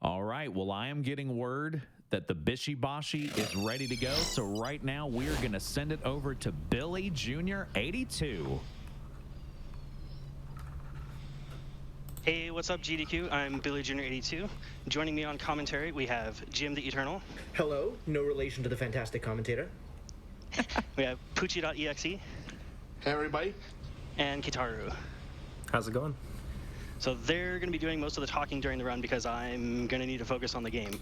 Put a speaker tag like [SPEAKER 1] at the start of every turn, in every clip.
[SPEAKER 1] All right. Well, I am getting word that the Bishi Bashi is ready to go. So right now we are going to send it over to billyjr82.
[SPEAKER 2] Hey, what's up, GDQ? I'm billyjr82. Joining me on commentary, we have JimtheEternal.
[SPEAKER 3] Hello, no relation to the fantastic commentator.
[SPEAKER 2] We have Poochy.EXE.
[SPEAKER 4] Hey, everybody.
[SPEAKER 2] And Kitaru.
[SPEAKER 5] How's it going?
[SPEAKER 2] So they're going to be doing most of the talking during the run because I'm going to need to focus on the game.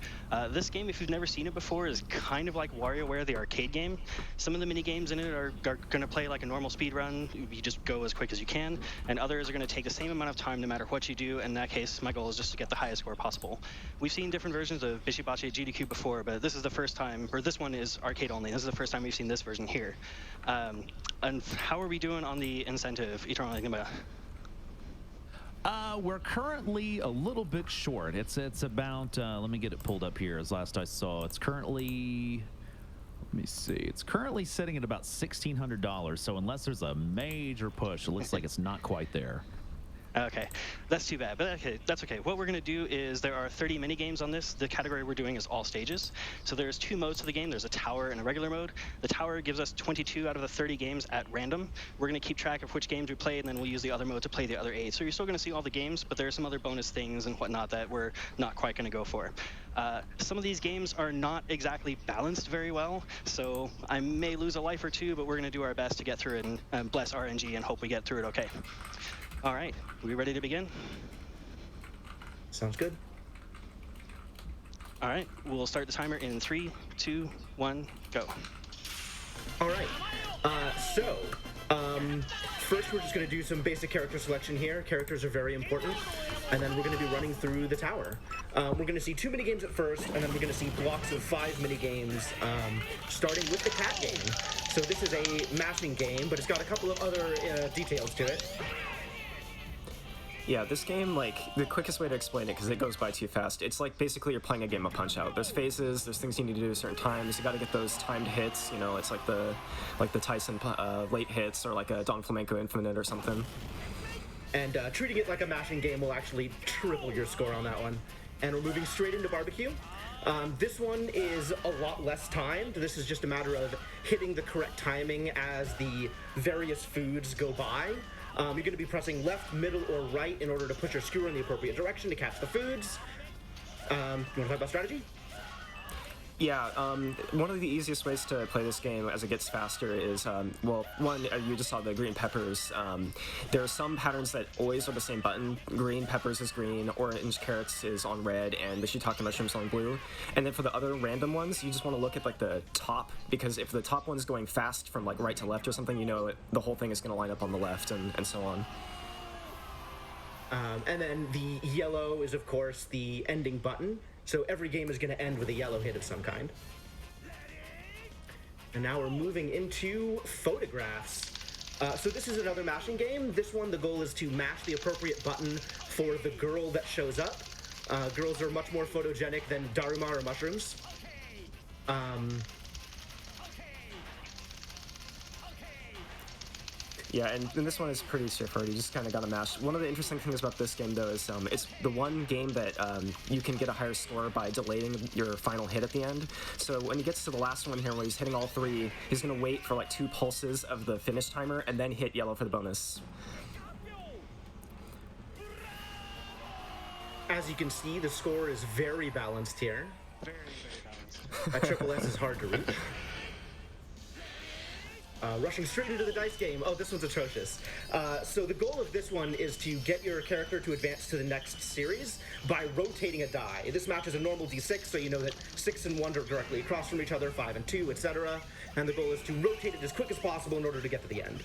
[SPEAKER 2] This game, if you've never seen it before, is kind of like WarioWare, the arcade game. Some of the mini games in it are going to play like a normal speed run. You just go as quick as you can, and others are going to take the same amount of time no matter what you do. In that case, my goal is just to get the highest score possible. We've seen different versions of Bishi Bashi at GDQ before, but this is the first time, or this one is arcade only. This is the first time we've seen this version here. And how are we doing on the incentive, Eternal Enigma?
[SPEAKER 1] We're currently a little bit short. It's about, let me get it pulled up here as last I saw. It's currently, let me see, it's currently sitting at about $1,600. So unless there's a major push, it looks like it's not quite there.
[SPEAKER 2] Okay, that's too bad, but okay, that's okay. What we're going to do is there are 30 mini games on this. The category we're doing is all stages. So there's two modes to the game. There's a tower and a regular mode. The tower gives us 22 out of the 30 games at random. We're going to keep track of which games we played, and then we'll use the other mode to play the other 8. So you're still going to see all the games, but there are some other bonus things and whatnot that we're not quite going to go for. Some of these games are not exactly balanced very well, so I may lose a life or two, but we're going to do our best to get through it and bless RNG and hope we get through it okay. All right, we ready to begin?
[SPEAKER 3] Sounds good.
[SPEAKER 2] All right, we'll start the timer in 3, 2, 1, go.
[SPEAKER 3] All right, first we're just going to do some basic character selection here. Characters are very important, and then we're going to be running through the tower. We're going to see 2 mini games at first, and then we're going to see blocks of 5 mini games, starting with the cat game. So this is a mashing game, but it's got a couple of other details to it.
[SPEAKER 5] Yeah, this game, like, the quickest way to explain it, because it goes by too fast, it's like basically you're playing a game of Punch-Out. There's phases, there's things you need to do at certain times, you gotta get those timed hits, you know, it's like the Tyson late hits, or like a Don Flamenco Infinite or something.
[SPEAKER 3] And treating it like a mashing game will actually triple your score on that one. And we're moving straight into barbecue. This one is a lot less timed. This is just a matter of hitting the correct timing as the various foods go by. You're going to be pressing left, middle, or right in order to put your skewer in the appropriate direction to catch the foods. You want to talk about strategy?
[SPEAKER 5] Yeah, one of the easiest ways to play this game as it gets faster is, well, one, you just saw the green peppers. There are some patterns that always are the same button. Green peppers is green, orange carrots is on red, and the shiitake mushrooms on blue. And then for the other random ones, you just want to look at like the top, because if the top one's going fast from like right to left or something, you know the whole thing is going to line up on the left, and so on.
[SPEAKER 3] And then the yellow is, of course, the ending button. So every game is going to end with a yellow hit of some kind. And now we're moving into photographs. So this is another mashing game. This one, the goal is to mash the appropriate button for the girl that shows up. Girls are much more photogenic than Daruma or mushrooms.
[SPEAKER 5] Yeah, and this one is pretty straightforward. You just kind of got to mash. One of the interesting things about this game, though, is it's the one game that you can get a higher score by delaying your final hit at the end. So when he gets to the last one here, where he's hitting all 3, he's going to wait for like 2 pulses of the finish timer and then hit yellow for the bonus.
[SPEAKER 3] As you can see, the score is very balanced here.
[SPEAKER 2] Very, very balanced.
[SPEAKER 3] A triple S is hard to reach. Rushing straight into the dice game. Oh, this one's atrocious. So the goal of this one is to get your character to advance to the next series by rotating a die. This match is a normal d6, so you know that 6 and 1 are directly across from each other, 5 and 2, etc. And the goal is to rotate it as quick as possible in order to get to the end.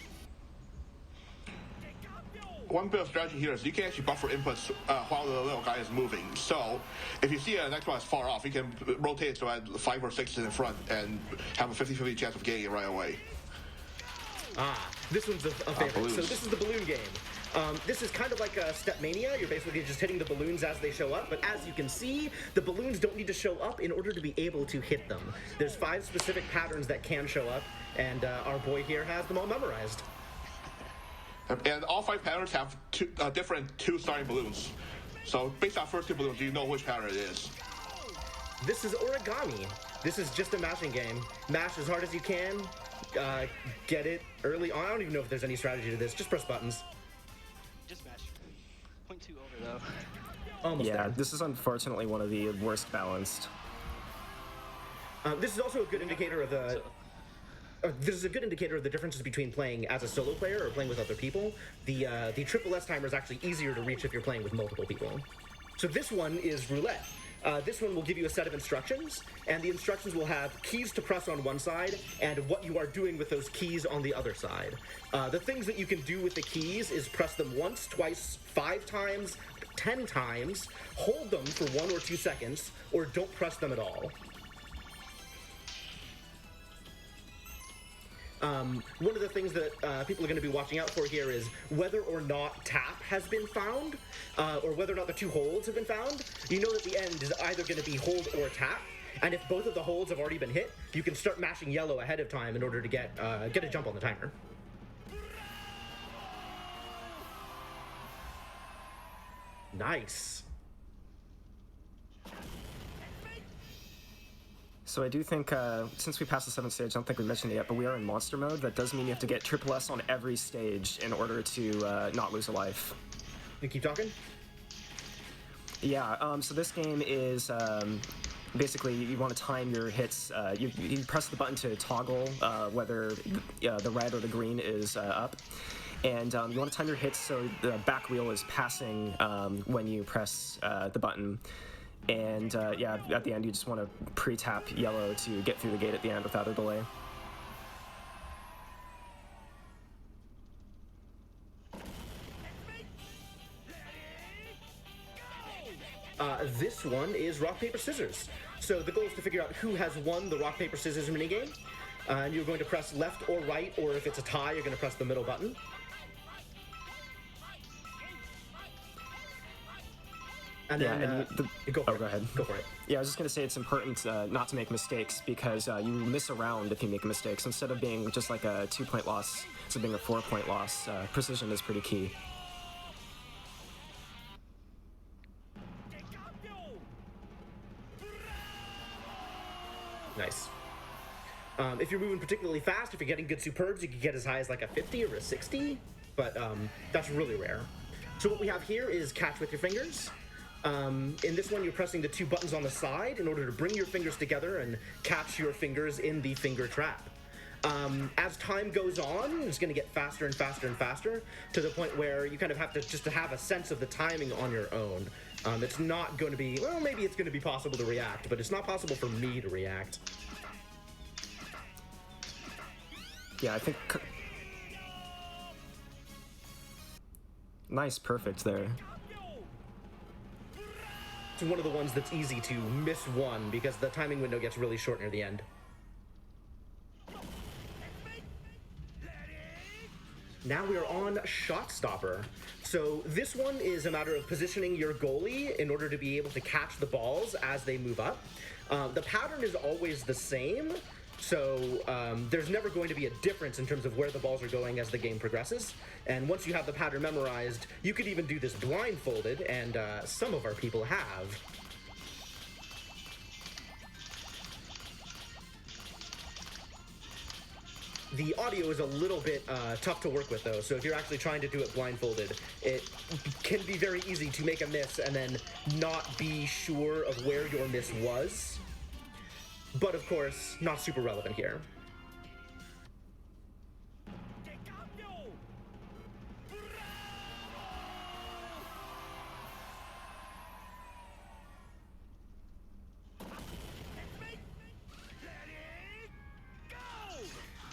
[SPEAKER 4] One bit of strategy here is you can actually buffer inputs while the little guy is moving. So if you see the next one is far off, you can rotate it so at 5 or 6 in front and have a 50-50 chance of getting it right away.
[SPEAKER 3] This one's a favorite. So this is the balloon game. This is kind of like a Step Mania. You're basically just hitting the balloons as they show up, but as you can see, the balloons don't need to show up in order to be able to hit them. There's 5 specific patterns that can show up, and our boy here has them all memorized.
[SPEAKER 4] And all 5 patterns have different 2 starting balloons. So based on first two balloons, you know which pattern it is.
[SPEAKER 3] This is origami. This is just a mashing game. Mash as hard as you can. Get it early on. I don't even know if there's any strategy to this. Just press buttons.
[SPEAKER 2] Just mash. 0.2 over though.
[SPEAKER 3] Almost
[SPEAKER 5] Yeah,
[SPEAKER 3] there.
[SPEAKER 5] this is unfortunately one of the worst balanced.
[SPEAKER 3] This is also a good indicator of the. This is a good indicator of the differences between playing as a solo player or playing with other people. The triple S timer is actually easier to reach if you're playing with multiple people. So this one is roulette. This one will give you a set of instructions, and the instructions will have keys to press on one side and what you are doing with those keys on the other side. The things that you can do with the keys is press them once, twice, 5 times, 10 times, hold them for 1 or 2 seconds, or don't press them at all. One of the things that people are going to be watching out for here is whether or not tap has been found, or whether or not the 2 holds have been found. You know that the end is either going to be hold or tap, and if both of the holds have already been hit, you can start mashing yellow ahead of time in order to get a jump on the timer. Nice.
[SPEAKER 5] So I do think, since we passed the 7th stage, I don't think we mentioned it yet, but we are in monster mode. That does mean you have to get triple S on every stage in order to not lose a life.
[SPEAKER 3] You keep talking?
[SPEAKER 5] Yeah, so this game is basically you want to time your hits. You press the button to toggle whether the red or the green is up. And you want to time your hits so the back wheel is passing when you press the button. And yeah, at the end you just want to pre-tap yellow to get through the gate at the end without a delay.
[SPEAKER 3] This one is rock, paper, scissors. So the goal is to figure out who has won the rock, paper, scissors minigame. And you're going to press left or right, or if it's a tie, you're going to press the middle button. And
[SPEAKER 5] Yeah,
[SPEAKER 3] then,
[SPEAKER 5] and
[SPEAKER 3] go for it.
[SPEAKER 5] go ahead.
[SPEAKER 3] Go for it.
[SPEAKER 5] Yeah, I was just going to say it's important not to make mistakes because you miss a round if you make a mistake. So instead of being just like a 2-point loss, so being a 4-point loss, precision is pretty key.
[SPEAKER 3] Nice. If you're moving particularly fast, if you're getting good superbs, you can get as high as like a 50 or a 60, but that's really rare. So what we have here is catch with your fingers. In this one, you're pressing the 2 buttons on the side in order to bring your fingers together and catch your fingers in the finger trap. As time goes on, it's going to get faster and faster and faster to the point where you kind of have to just to have a sense of the timing on your own. It's not going to be, well, maybe it's going to be possible to react, but it's not possible for me to react.
[SPEAKER 5] Yeah, I think... Nice, perfect there.
[SPEAKER 3] It's one of the ones that's easy to miss one because the timing window gets really short near the end. Now we are on Shot Stopper. So this one is a matter of positioning your goalie in order to be able to catch the balls as they move up. The pattern is always the same, so there's never going to be a difference in terms of where the balls are going as the game progresses. And once you have the pattern memorized, you could even do this blindfolded, and some of our people have. The audio is a little bit tough to work with, though, so if you're actually trying to do it blindfolded, it can be very easy to make a miss and then not be sure of where your miss was. But, of course, not super relevant here.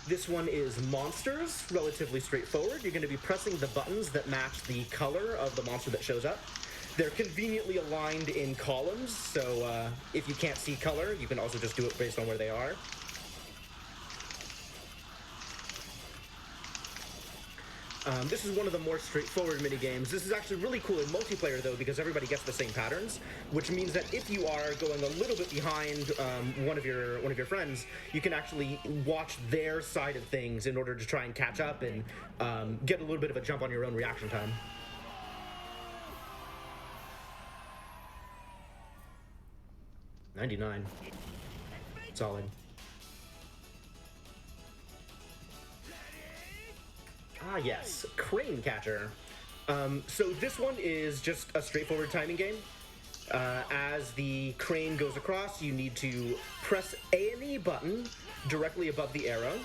[SPEAKER 3] This one is Monsters, relatively straightforward. You're going to be pressing the buttons that match the color of the monster that shows up. They're conveniently aligned in columns, so if you can't see color, you can also just do it based on where they are. This is one of the more straightforward minigames. This is actually really cool in multiplayer, though, because everybody gets the same patterns, which means that if you are going a little bit behind one of your friends, you can actually watch their side of things in order to try and catch up and get a little bit of a jump on your own reaction time. 99. Solid. Ah, yes. Crane Catcher. So this one is just a straightforward timing game. As the crane goes across, you need to press any button directly above the arrow.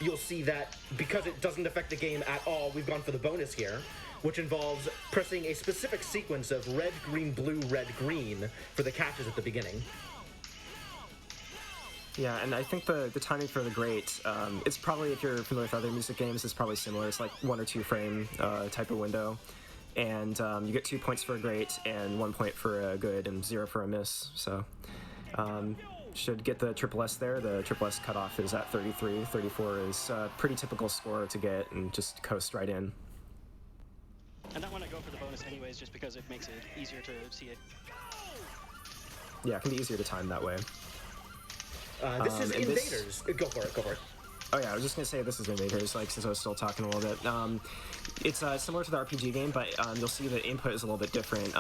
[SPEAKER 3] You'll see that because it doesn't affect the game at all, we've gone for the bonus here, which involves pressing a specific sequence of red, green, blue, red, green for the catches at the beginning.
[SPEAKER 5] Yeah, and I think the timing for the great, it's probably, if you're familiar with other music games, it's probably similar. It's like 1 or 2 frame type of window. And you get 2 points for a great and 1 point for a good and 0 for a miss. So should get the triple S there. The triple S cutoff is at 33. 34 is a pretty typical score to get and just coast right in.
[SPEAKER 2] And that one I go for the bonus anyways, just because it makes it easier to see it.
[SPEAKER 5] Yeah, it can be easier to time that way.
[SPEAKER 3] This is Invaders. Go for it, go for it.
[SPEAKER 5] Oh yeah, I was just gonna say this is Invaders, like, since I was still talking a little bit. It's similar to the RPG game, but you'll see the input is a little bit different.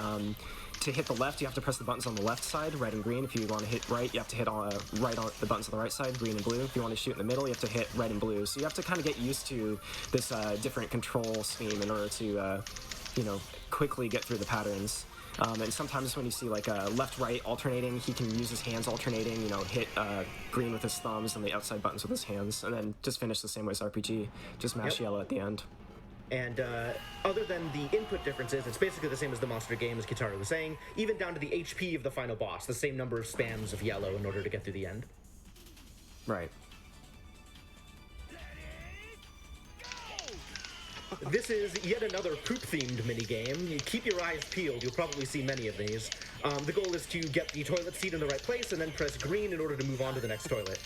[SPEAKER 5] To hit the left, you have to press the buttons on the left side, red and green. If you want to hit right, you have to hit right on the buttons on the right side, green and blue. If you want to shoot in the middle, you have to hit red and blue. So you have to kind of get used to this different control scheme in order to, quickly get through the patterns. And sometimes when you see like left-right alternating, he can use his hands alternating, hit green with his thumbs and the outside buttons with his hands, and then just finish the same way as RPG, just mash yellow at the end.
[SPEAKER 3] And other than the input differences, it's basically the same as the monster game, as Kitaru was saying, even down to the HP of the final boss, the same number of spams of yellow in order to get through the end.
[SPEAKER 5] Right.
[SPEAKER 3] This is yet another poop-themed minigame. You keep your eyes peeled, you'll probably see many of these. The goal is to get the toilet seat in the right place and then press green in order to move on to the next toilet.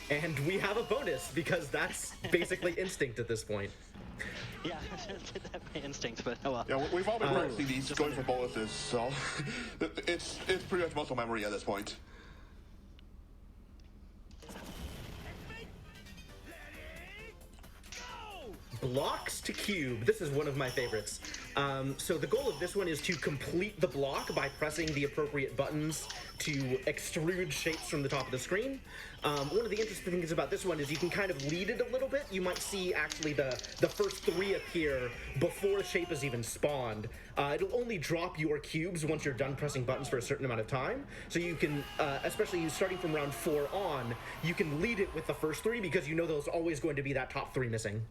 [SPEAKER 3] And we have a bonus, because that's basically instinct at this point.
[SPEAKER 2] Yeah, I did that by instinct, but oh well.
[SPEAKER 4] Yeah, we've all been practicing these, going for bonuses, so it's pretty much muscle memory at this point.
[SPEAKER 3] Blocks to cube. This is one of my favorites. So the goal of this one is to complete the block by pressing the appropriate buttons to extrude shapes from the top of the screen. One of the interesting things about this one is you can kind of lead it a little bit. You might see actually the first 3 appear before a shape is even spawned. It'll only drop your cubes once you're done pressing buttons for a certain amount of time. So you can, especially starting from round 4 on, you can lead it with the first 3 because you know there's always going to be that top 3 missing.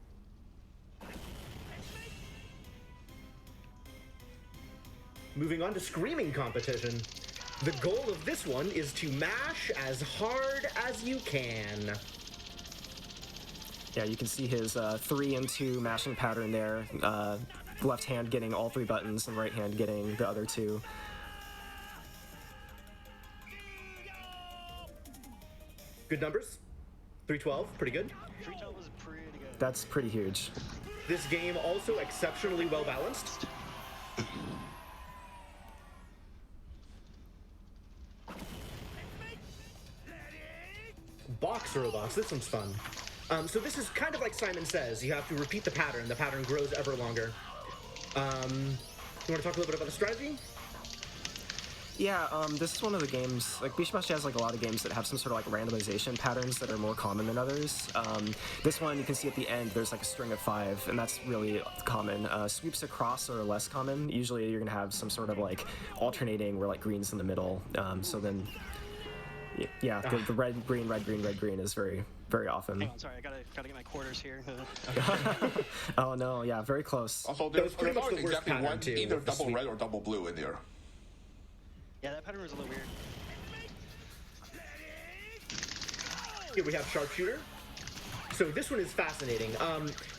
[SPEAKER 3] Moving on to screaming competition. The goal of this one is to mash as hard as you can.
[SPEAKER 5] Yeah, you can see his 3 and 2 mashing pattern there. Left hand getting all 3 buttons and right hand getting the other 2.
[SPEAKER 3] Good numbers. 312, pretty good.
[SPEAKER 2] 312 was pretty good.
[SPEAKER 5] That's pretty huge.
[SPEAKER 3] This game also exceptionally well balanced. Box robots, this one's fun. So this is kind of like Simon Says. You have to repeat the pattern. The pattern grows ever longer. You want to talk a little bit about the strategy?
[SPEAKER 5] Yeah, this is one of the games, like Bishi has like a lot of games that have some sort of like randomization patterns that are more common than others. This one, you can see at the end, there's like a string of 5, and that's really common. Sweeps across are less common. Usually you're gonna have some sort of like alternating where like green's in the middle. So then, yeah, the red, green, red, green, red, green is very, very often.
[SPEAKER 2] Hang on, sorry, I gotta get my quarters here.
[SPEAKER 5] Oh no, yeah, very close.
[SPEAKER 4] Also,
[SPEAKER 3] That was
[SPEAKER 4] there's
[SPEAKER 3] pretty much
[SPEAKER 4] not
[SPEAKER 3] the worst
[SPEAKER 4] exactly
[SPEAKER 3] pattern,
[SPEAKER 4] one,
[SPEAKER 3] too,
[SPEAKER 4] either
[SPEAKER 3] with the
[SPEAKER 4] double
[SPEAKER 3] sweep.
[SPEAKER 4] red or double blue in there.
[SPEAKER 2] Yeah, that pattern was a little weird.
[SPEAKER 3] Here we have Sharpshooter. So this one is fascinating.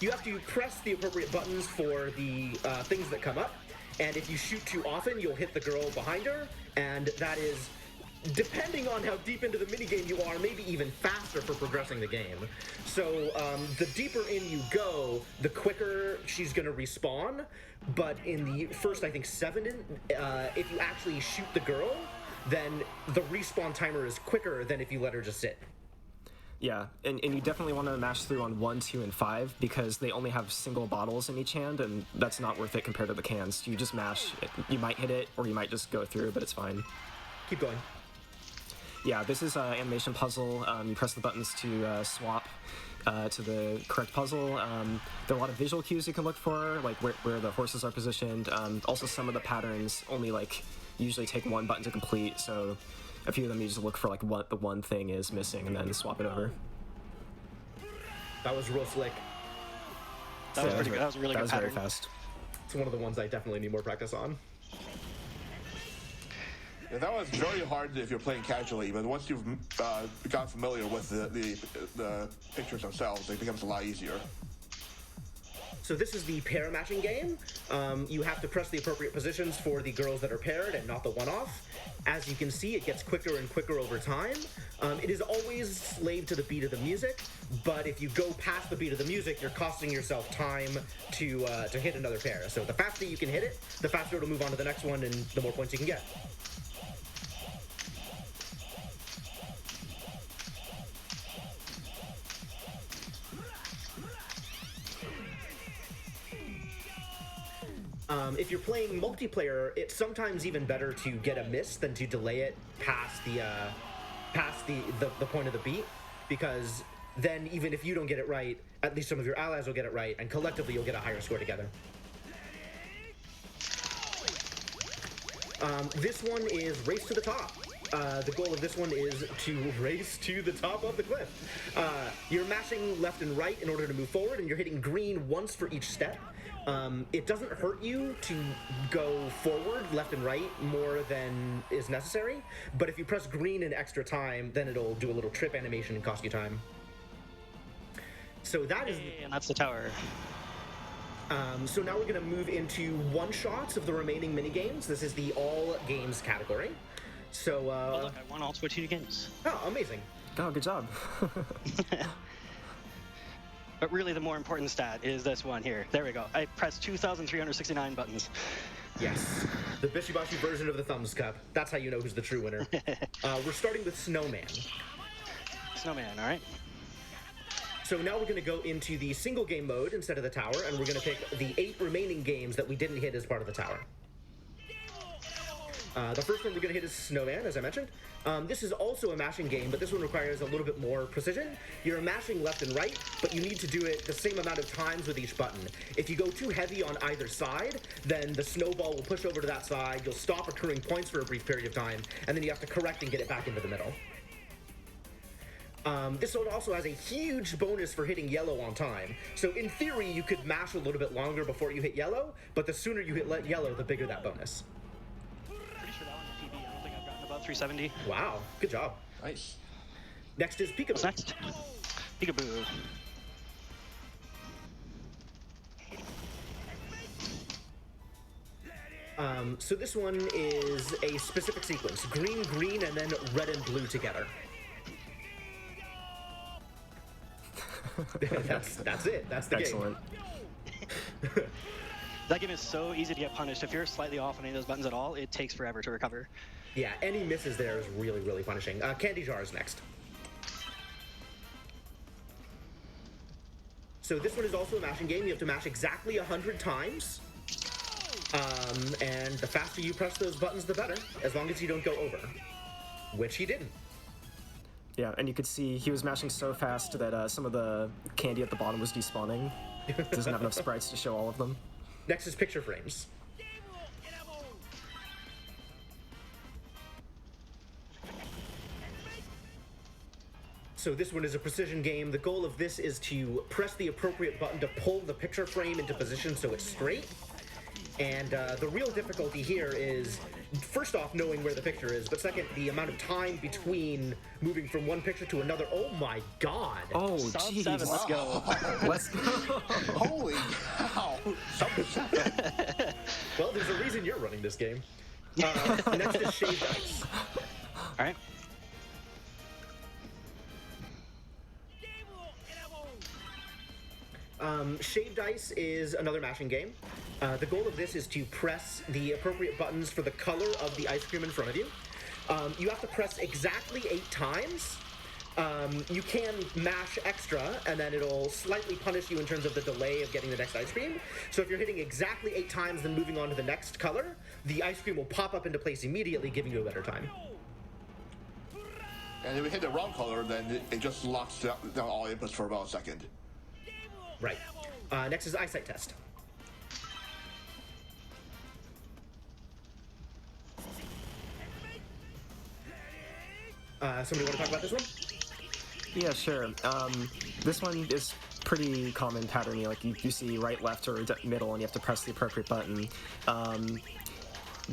[SPEAKER 3] You have to press the appropriate buttons for the things that come up, and if you shoot too often, you'll hit the girl behind her, and that is, depending on how deep into the minigame you are, maybe even faster for progressing the game. So the deeper in you go, the quicker she's going to respawn. But in the first, I think, 7, if you actually shoot the girl, then the respawn timer is quicker than if you let her just sit.
[SPEAKER 5] Yeah, and you definitely want to mash through on 1, 2, and 5 because they only have single bottles in each hand, and that's not worth it compared to the cans. You just mash, you might hit it, or you might just go through, but it's fine.
[SPEAKER 3] Keep going.
[SPEAKER 5] Yeah, this is an animation puzzle. You press the buttons to swap to the correct puzzle. There are a lot of visual cues you can look for, like where the horses are positioned. Also, some of the patterns only usually take one button to complete, so a few of them you just look for what the one thing is missing and then swap it over.
[SPEAKER 3] That was real slick.
[SPEAKER 2] That was pretty good. That was a really good pattern.
[SPEAKER 5] Very fast.
[SPEAKER 3] It's one of the ones I definitely need more practice on.
[SPEAKER 4] Yeah, that was very hard if you're playing casually, but once you've gotten familiar with the pictures themselves, it becomes a lot easier.
[SPEAKER 3] So this is the pair matching game. You have to press the appropriate positions for the girls that are paired and not the one-off. As you can see, it gets quicker and quicker over time. It is always slave to the beat of the music, but if you go past the beat of the music, you're costing yourself time to hit another pair. So the faster you can hit it, the faster it'll move on to the next one and the more points you can get. If you're playing multiplayer, it's sometimes even better to get a miss than to delay it past the point of the beat, because then even if you don't get it right, at least some of your allies will get it right, and collectively you'll get a higher score together. This one is Race to the Top. The goal of this one is to race to the top of the cliff. You're mashing left and right in order to move forward, and you're hitting green once for each step. It doesn't hurt you to go forward, left and right, more than is necessary, but if you press green an extra time, then it'll do a little trip animation and cost you time. So that is...
[SPEAKER 2] And that's the tower.
[SPEAKER 3] So now we're going to move into one-shots of the remaining mini-games. This is the all games category. So,
[SPEAKER 2] oh, look, I won all 22 games.
[SPEAKER 3] Oh, amazing.
[SPEAKER 5] Oh, good job.
[SPEAKER 2] But really, the more important stat is this one here. There we go. I pressed 2,369 buttons.
[SPEAKER 3] Yes. The Bishi Bashi version of the Thumbs Cup. That's how you know who's the true winner. We're starting with Snowman.
[SPEAKER 2] Snowman, all right.
[SPEAKER 3] So now we're going to go into the single game mode instead of the tower, and we're going to pick the 8 remaining games that we didn't hit as part of the tower. The first one we're going to hit is Snowman, as I mentioned. This is also a mashing game, but this one requires a little bit more precision. You're mashing left and right, but you need to do it the same amount of times with each button. If you go too heavy on either side, then the snowball will push over to that side, you'll stop accruing points for a brief period of time, and then you have to correct and get it back into the middle. This one also has a huge bonus for hitting yellow on time. So in theory, you could mash a little bit longer before you hit yellow, but the sooner you hit yellow, the bigger that bonus.
[SPEAKER 2] Pretty sure that one's PB. I don't think I've gotten above 370.
[SPEAKER 3] Wow, good job.
[SPEAKER 4] Nice.
[SPEAKER 3] Next is Peekaboo.
[SPEAKER 2] What's next? Peekaboo.
[SPEAKER 3] So this one is a specific sequence. Green, green, and then red and blue together. That's it. That's the
[SPEAKER 5] Excellent.
[SPEAKER 3] game.
[SPEAKER 2] That game is so easy to get punished. If you're slightly off on any of those buttons at all, it takes forever to recover.
[SPEAKER 3] Yeah, any misses there is really, really punishing. Candy Jar is next. So this one is also a mashing game. You have to mash exactly 100 times. And the faster you press those buttons, the better, as long as you don't go over. Which he didn't.
[SPEAKER 5] Yeah, and you could see he was mashing so fast that some of the candy at the bottom was despawning. Doesn't have enough sprites to show all of them.
[SPEAKER 3] Next is picture frames. So this one is a precision game. The goal of this is to press the appropriate button to pull the picture frame into position so it's straight. And the real difficulty here is, first off, knowing where the picture is, but second, the amount of time between moving from one picture to another. Oh my god!
[SPEAKER 5] Oh,
[SPEAKER 2] Sub 7,
[SPEAKER 5] jeez.
[SPEAKER 2] let's go.
[SPEAKER 5] Let's go.
[SPEAKER 4] Holy cow!
[SPEAKER 3] Well, there's a reason you're running this game. Next is Shaved Ice.
[SPEAKER 2] All right.
[SPEAKER 3] Shaved Ice is another mashing game. The goal of this is to press the appropriate buttons for the color of the ice cream in front of you. You have to press exactly 8 times, you can mash extra, and then it'll slightly punish you in terms of the delay of getting the next ice cream. So if you're hitting exactly 8 times, then moving on to the next color, the ice cream will pop up into place immediately, giving you a better time.
[SPEAKER 4] And if we hit the wrong color, then it just locks down all inputs for about a second.
[SPEAKER 3] Right. Next is eyesight test. Somebody want to talk about this one?
[SPEAKER 5] Yeah, sure. This one is pretty common patterny. Like you see right, left, or middle, and you have to press the appropriate button.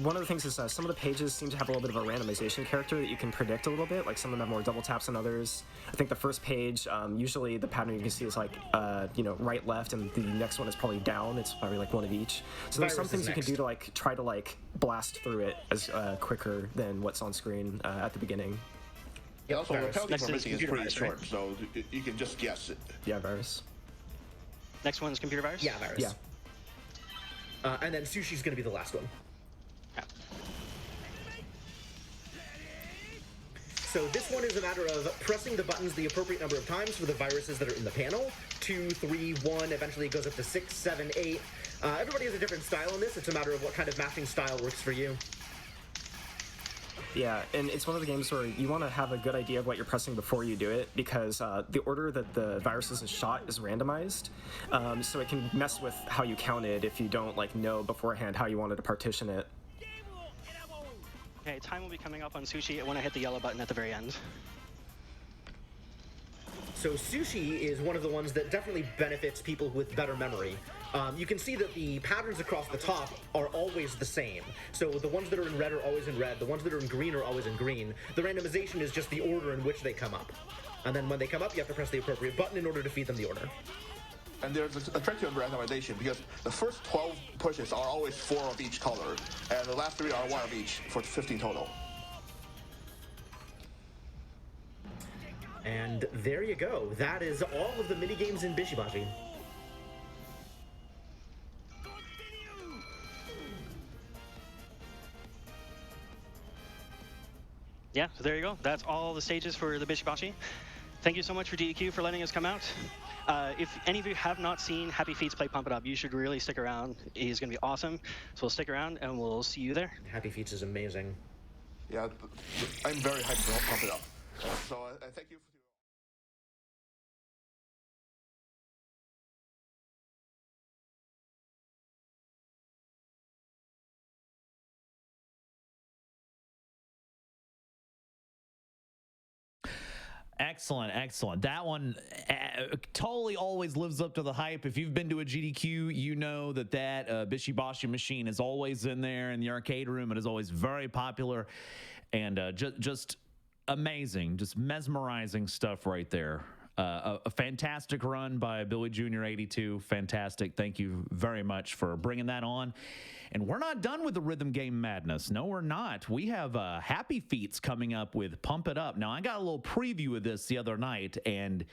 [SPEAKER 5] One of the things is some of the pages seem to have a little bit of a randomization character that you can predict a little bit. Like some of them have more double taps than others. I think the first page, usually the pattern you can see is like, right, left, and the next one is probably down. It's probably like one of each. So there's some things you can do to like try to like blast through it as quicker than what's on screen at the beginning.
[SPEAKER 4] Yeah, also, the penalty
[SPEAKER 2] Next
[SPEAKER 4] for
[SPEAKER 2] is
[SPEAKER 4] missing is
[SPEAKER 2] computer
[SPEAKER 4] pretty
[SPEAKER 2] virus,
[SPEAKER 4] short, so you can just guess it.
[SPEAKER 5] Yeah, virus.
[SPEAKER 2] Next one is computer virus?
[SPEAKER 3] Yeah, virus.
[SPEAKER 5] Yeah.
[SPEAKER 3] And then sushi's going to be the last one.
[SPEAKER 2] Yeah.
[SPEAKER 3] So this one is a matter of pressing the buttons the appropriate number of times for the viruses that are in the panel. 2, 3, 1, eventually it goes up to 6, 7, 8. Everybody has a different style on this. It's a matter of what kind of mashing style works for you.
[SPEAKER 5] Yeah, and it's one of the games where you want to have a good idea of what you're pressing before you do it, because the order that the viruses is shot is randomized, so it can mess with how you count it if you don't like know beforehand how you wanted to partition it.
[SPEAKER 2] Okay, time will be coming up on Sushi when I hit the yellow button at the very end.
[SPEAKER 3] So sushi is one of the ones that definitely benefits people with better memory. You can see that the patterns across the top are always the same. So the ones that are in red are always in red, the ones that are in green are always in green. The randomization is just the order in which they come up. And then when they come up, you have to press the appropriate button in order to feed them the order.
[SPEAKER 4] And there's a trick to randomization, because the first 12 pushes are always 4 of each color, and the last 3 are 1 of each, for 15 total.
[SPEAKER 3] And there you go. That is all of the minigames in Bishi.
[SPEAKER 2] Yeah, so there you go. That's all the stages for the Bishi. Thank you so much for DEQ for letting us come out. If any of you have not seen Happy Feet's play Pump It Up, you should really stick around. He's going to be awesome. So we'll stick around and we'll see you there.
[SPEAKER 3] Happy Feet is amazing.
[SPEAKER 4] Yeah, I'm very hyped to pump it up. So thank you.
[SPEAKER 1] Excellent, excellent. That one totally always lives up to the hype. If you've been to a GDQ, you know that Bishi machine is always in there in the arcade room. It is always very popular and just amazing, just mesmerizing stuff right there. A fantastic run by billyjr82. Fantastic. Thank you very much for bringing that on. And we're not done with the rhythm game madness. No, we're not. We have Happy Feet's coming up with Pump It Up. Now, I got a little preview of this the other night, and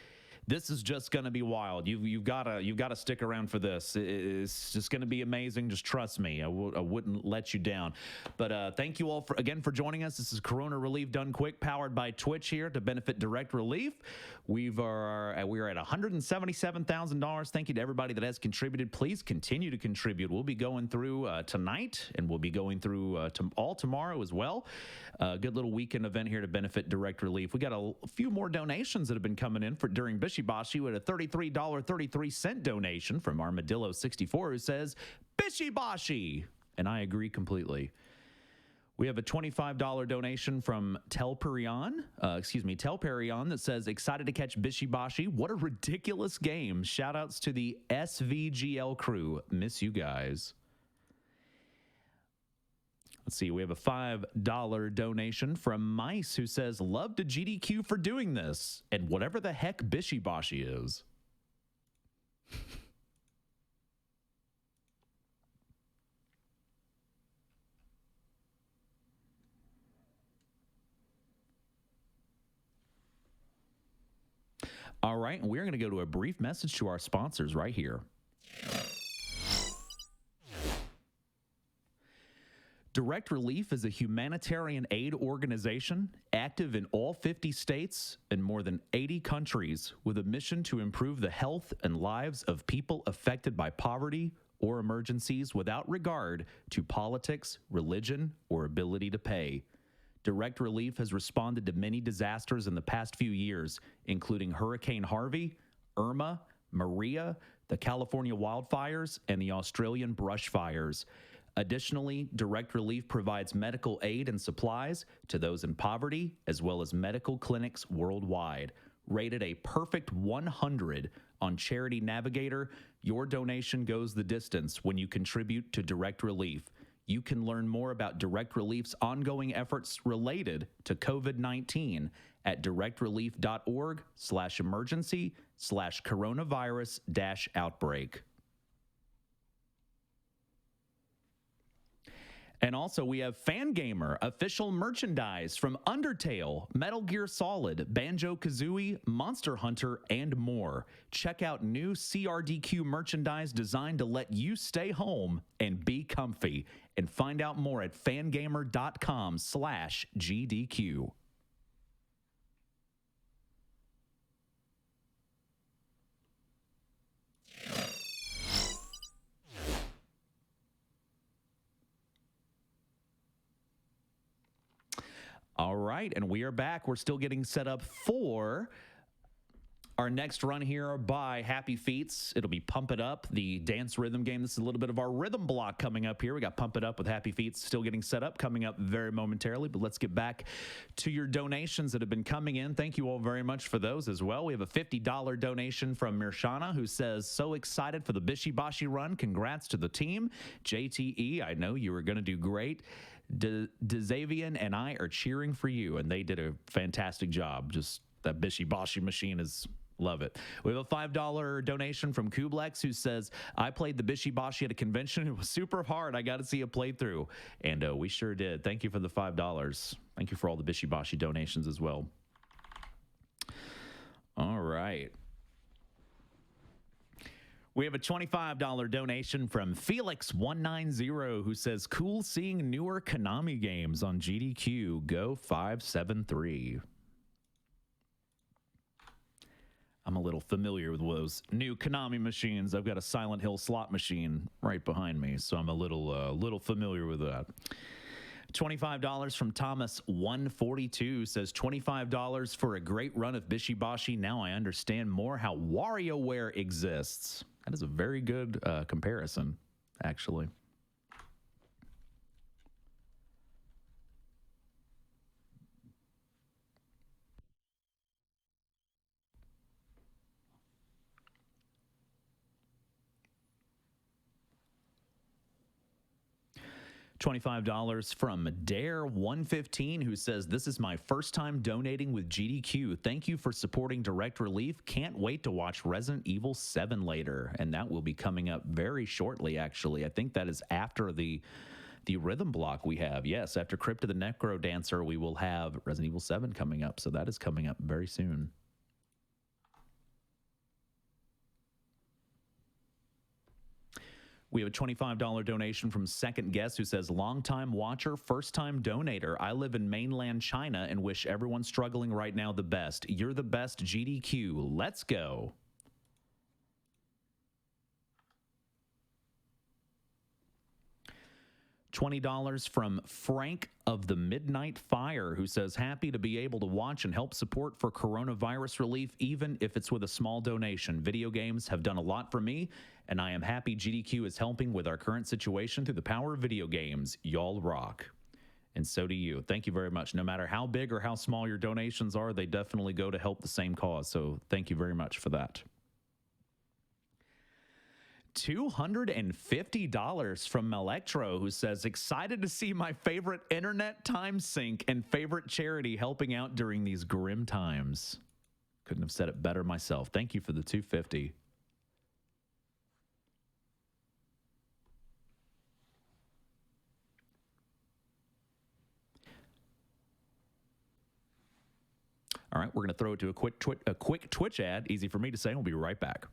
[SPEAKER 1] this is just going to be wild. You've got to stick around for this. It's just going to be amazing. Just trust me. I wouldn't let you down. But thank you all again for joining us. This is Corona Relief Done Quick, powered by Twitch here to benefit Direct Relief. We are at $177,000. Thank you to everybody that has contributed. Please continue to contribute. We'll be going through tonight, and we'll be going through all tomorrow as well. Good little weekend event here to benefit Direct Relief. We got a few more donations that have been coming in during Bishi. We had a $33.33 donation from Armadillo64 who says, Bishi! And I agree completely. We have a $25 donation from Telperion that says, excited to catch Bishi. What a ridiculous game. Shout outs to the SVGL crew. Miss you guys. Let's see, we have a $5 donation from Mice who says, love to GDQ for doing this, and whatever the heck Bishi is. All right, and we're going to go to a brief message to our sponsors right here. Direct Relief is a humanitarian aid organization active in all 50 states and more than 80 countries with a mission to improve the health and lives of people affected by poverty or emergencies without regard to politics, religion, or ability to pay. Direct Relief has responded to many disasters in the past few years, including Hurricane Harvey, Irma, Maria, the California wildfires, and the Australian brush fires. Additionally, Direct Relief provides medical aid and supplies to those in poverty, as well as medical clinics worldwide. Rated a perfect 100 on Charity Navigator, your donation goes the distance when you contribute to Direct Relief. You can learn more about Direct Relief's ongoing efforts related to COVID-19 at directrelief.org/emergency/coronavirus-outbreak. And also, we have Fangamer, official merchandise from Undertale, Metal Gear Solid, Banjo-Kazooie, Monster Hunter, and more. Check out new CRDQ merchandise designed to let you stay home and be comfy. And find out more at fangamer.com/GDQ. All right, and we are back. We're still getting set up for our next run here by Happy Feets. It'll be Pump It Up, the dance rhythm game. This is a little bit of our rhythm block coming up here. We got Pump It Up with Happy Feet still getting set up, coming up very momentarily. But let's get back to your donations that have been coming in. Thank you all very much for those as well. We have a $50 donation from Mirshana, who says, so excited for the Bishi Bashi run. Congrats to the team. JTE, I know you were going to do great. Dezavian and I are cheering for you, and they did a fantastic job. Just that Bishi Bashi machine is... Love it. We have a $5 donation from Kublex, who says, I played the Bishi Bashi at a convention. It was super hard. I got to see a playthrough. And we sure did. Thank you for the $5. Thank you for all the Bishi Bashi donations as well. All right. We have a $25 donation from Felix190, who says, cool seeing newer Konami games on GDQ. Go 573. I'm a little familiar with those new Konami machines. I've got a Silent Hill slot machine right behind me, so I'm a little familiar with that. $25 from Thomas142 says, $25 for a great run of Bishi Bashi. Now I understand more how WarioWare exists. That is a very good comparison, actually. $25 from Dare115, who says, this is my first time donating with GDQ. Thank you for supporting Direct Relief. Can't wait to watch Resident Evil 7 later. And that will be coming up very shortly, actually. I think that is after the rhythm block we have. Yes, after Crypt of the Necro Dancer, we will have Resident Evil 7 coming up. So that is coming up very soon. We have a $25 donation from Second Guess, who says, long-time watcher, first-time donator. I live in mainland China and wish everyone struggling right now the best. You're the best, GDQ. Let's go. $20 from Frank of the Midnight Fire, who says, happy to be able to watch and help support for coronavirus relief, even if it's with a small donation. Video games have done a lot for me, and I am happy GDQ is helping with our current situation through the power of video games. Y'all rock. And so do you. Thank you very much. No matter how big or how small your donations are, they definitely go to help the same cause. So thank you very much for that. $250 from Electro, who says, excited to see my favorite internet time sink and favorite charity helping out during these grim times. Couldn't have said it better myself. Thank you for the $250. All right, we're going to throw it to a quick Twitch ad. Easy for me to say. We'll be right back.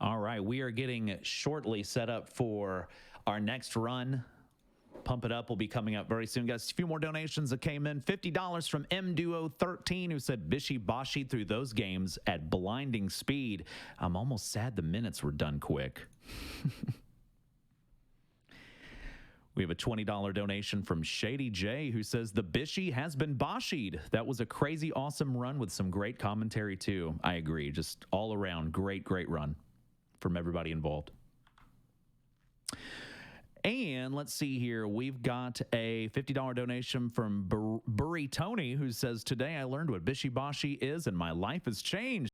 [SPEAKER 1] All right, we are getting shortly set up for our next run. Pump It Up will be coming up very soon, guys. A few more donations that came in. $50 from MDuo13, who said Bishi Bashi through those games at blinding speed. I'm almost sad the minutes were done quick. We have a $20 donation from Shady J, who says the Bishi has been Bashied. That was a crazy awesome run with some great commentary too. I agree. Just all around great run from everybody involved. And let's see here. We've got a $50 donation from Burry Tony, who says, today I learned what Bishi Bashi is and my life has changed.